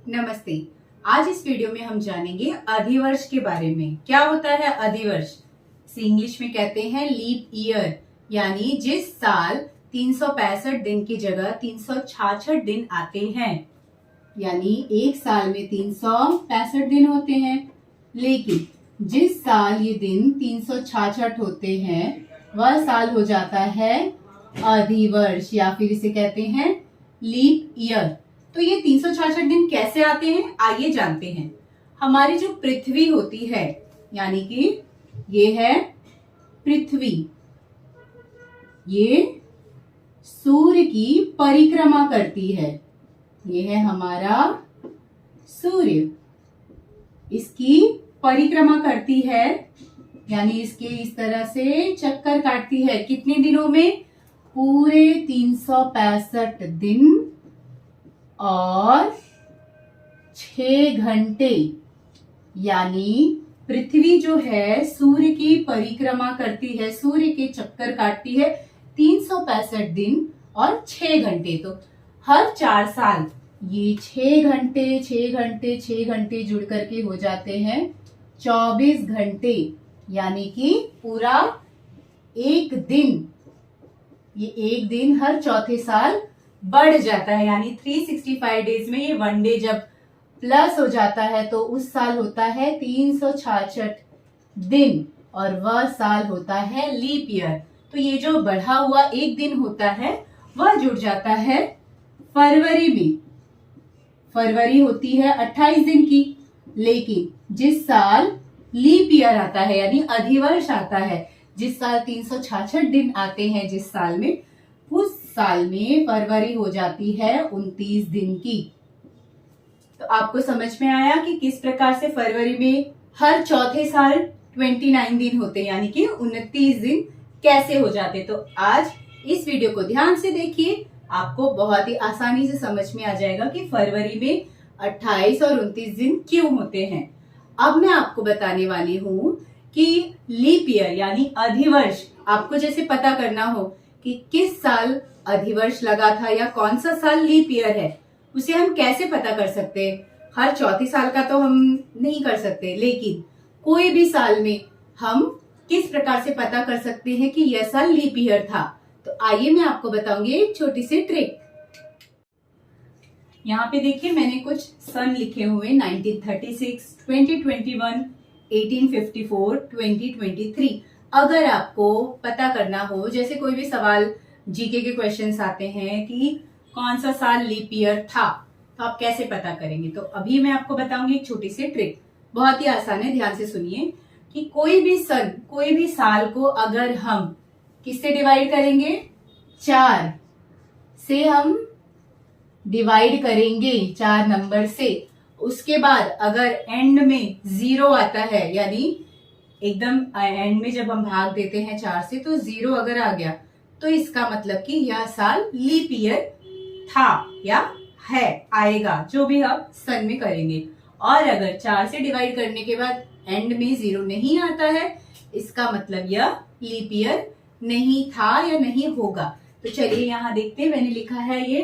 नमस्ते। आज इस वीडियो में हम जानेंगे अधिवर्ष के बारे में। क्या होता है अधिवर्ष? इसे इंग्लिश में कहते हैं लीप ईयर, यानी जिस साल 365 दिन की जगह 366 दिन आते हैं। यानी एक साल में 365 दिन होते हैं, लेकिन जिस साल ये दिन 366 होते हैं वह साल हो जाता है अधिवर्ष, या फिर इसे कहते हैं लीप ईयर। तो ये 366 दिन कैसे आते हैं, आइए जानते हैं। हमारी जो पृथ्वी होती है, यानी कि ये है पृथ्वी, ये सूर्य की परिक्रमा करती है। ये है हमारा सूर्य, इसकी परिक्रमा करती है, यानी इसके इस तरह से चक्कर काटती है। कितने दिनों में? पूरे 365 दिन और 6 घंटे। यानी पृथ्वी जो है सूर्य की परिक्रमा करती है, सूर्य के चक्कर काटती है 365 दिन और 6 घंटे। तो हर 4 साल ये 6 घंटे 6 घंटे 6 घंटे जुड़ करके हो जाते हैं 24 घंटे, यानी कि पूरा एक दिन। ये एक दिन हर चौथे साल बढ़ जाता है, यानी 365 डेज में ये वन डे जब प्लस हो जाता है तो उस साल होता है 366 दिन, और वह साल होता है लीप ईयर। तो ये जो बढ़ा हुआ एक दिन होता है वह जुड़ जाता है फरवरी में। फरवरी होती है 28 दिन की, लेकिन जिस साल लीप ईयर आता है यानी अधिवर्ष आता है, जिस साल 366 दिन आते हैं जिस साल में, उस साल में फरवरी हो जाती है 29 दिन की। तो आपको समझ में आया कि किस प्रकार से फरवरी में हर चौथे साल 29 दिन होते हैं, यानी कि 29 दिन कैसे हो जाते। तो आज इस वीडियो को ध्यान से देखिए, आपको बहुत ही आसानी से समझ में आ जाएगा कि फरवरी में 28 और 29 दिन क्यों होते हैं। अब मैं आपको बताने वाली हूँ कि लीप ईयर यानी अधिवर्ष, आपको जैसे पता करना हो कि किस साल अधिवर्ष लगा था या कौन सा साल लीप ईयर है, उसे हम कैसे पता कर सकते हैं। हर चौथी साल का तो हम नहीं कर सकते, लेकिन कोई भी साल में हम किस प्रकार से पता कर सकते हैं कि यह साल लीप ईयर था। तो आइए मैं आपको बताऊंगी एक छोटी सी ट्रिक। यहाँ पे देखिए मैंने कुछ सन लिखे हुए 1936, 2021, 1854, 2023। अगर आपको पता करना हो, जैसे कोई भी सवाल जीके के क्वेश्चंस आते हैं कि कौन सा साल लीप ईयर था, तो आप कैसे पता करेंगे। तो अभी मैं आपको बताऊंगी एक छोटी सी ट्रिक, बहुत ही आसान है, ध्यान से सुनिए। कि कोई भी सन, कोई भी साल को अगर हम किससे डिवाइड करेंगे, 4 से हम डिवाइड करेंगे, 4 नंबर से। उसके बाद अगर एंड में 0 आता है, यानी एकदम एंड में जब हम भाग देते हैं 4 से तो 0 अगर आ गया, तो इसका मतलब कि यह साल लीप ईयर था या है, आएगा, जो भी हम सन में करेंगे। और अगर 4 से डिवाइड करने के बाद एंड में 0 नहीं आता है, इसका मतलब यह लीप ईयर नहीं था या नहीं होगा। तो चलिए यहाँ देखते हैं, मैंने लिखा है ये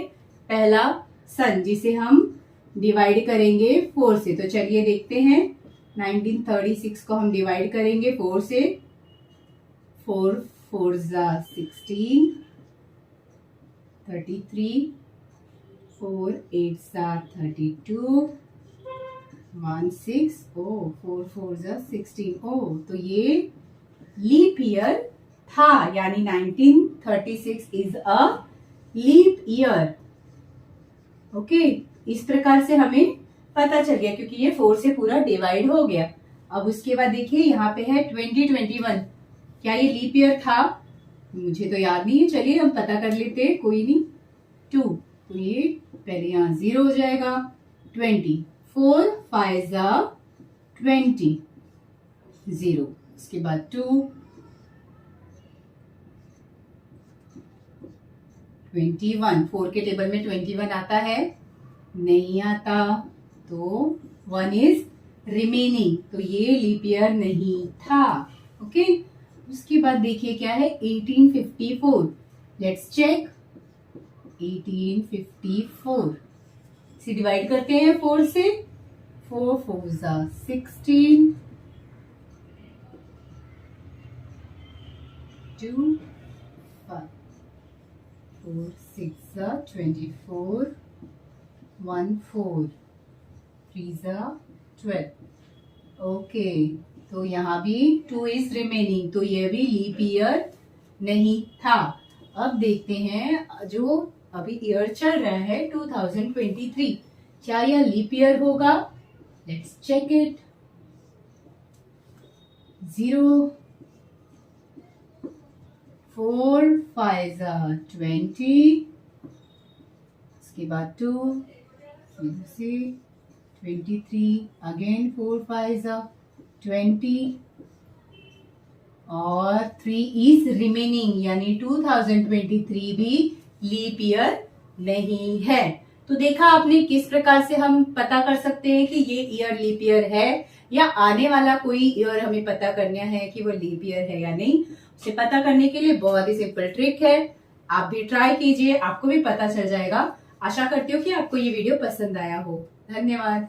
पहला सन जिसे हम डिवाइड करेंगे 4 से। तो चलिए देखते हैं, 1936 को हम डिवाइड करेंगे 4 से। 4 4 16, 33, 4 8 32, 1 6, 4 4 16। तो ये लीप ईयर था, यानी 1936 is a leap year. Okay, इस प्रकार से हमें पता चल गया, क्योंकि ये 4 से पूरा डिवाइड हो गया। अब उसके बाद देखिए यहाँ पे है 2021, क्या ये लीप ईयर था? मुझे तो याद नहीं है, चलिए हम पता कर लेते हैं, कोई नहीं। 2, तो ये पहले यहाँ 0 हो जाएगा। 20, 4 5 20, 0, उसके बाद 2, 21, 4 के टेबल में 21 आता है, नहीं आता, तो 1 इज रिमेनिंग, तो ये लीप ईयर नहीं था। ओके, उसके बाद देखिए क्या है 1854, लेट्स चेक। 1854, इसे डिवाइड करते हैं 4 से। 4 4 जा 16, 2 5, 4 6 जा 24, 1 4, 3 जा 12। ओके, तो यहाँ भी 2 इज रिमेनिंग, तो ये भी लीप ईयर नहीं था। अब देखते हैं जो अभी ईयर चल रहा है 2023, क्या यह लीप ईयर होगा? Let's check it. 0 4 5 जा 20, उसके बाद 2 से 23, अगेन 4 5 जा 20 और 3 इज रिमेनिंग, यानी 2023 भी लीप ईयर नहीं है। तो देखा आपने किस प्रकार से हम पता कर सकते हैं कि ये ईयर लीप ईयर है, या आने वाला कोई ईयर हमें पता करना है कि वो लीप ईयर है या नहीं। उसे पता करने के लिए बहुत ही सिंपल ट्रिक है, आप भी ट्राई कीजिए, आपको भी पता चल जाएगा। आशा करती हूँ कि आपको ये वीडियो पसंद आया हो। धन्यवाद।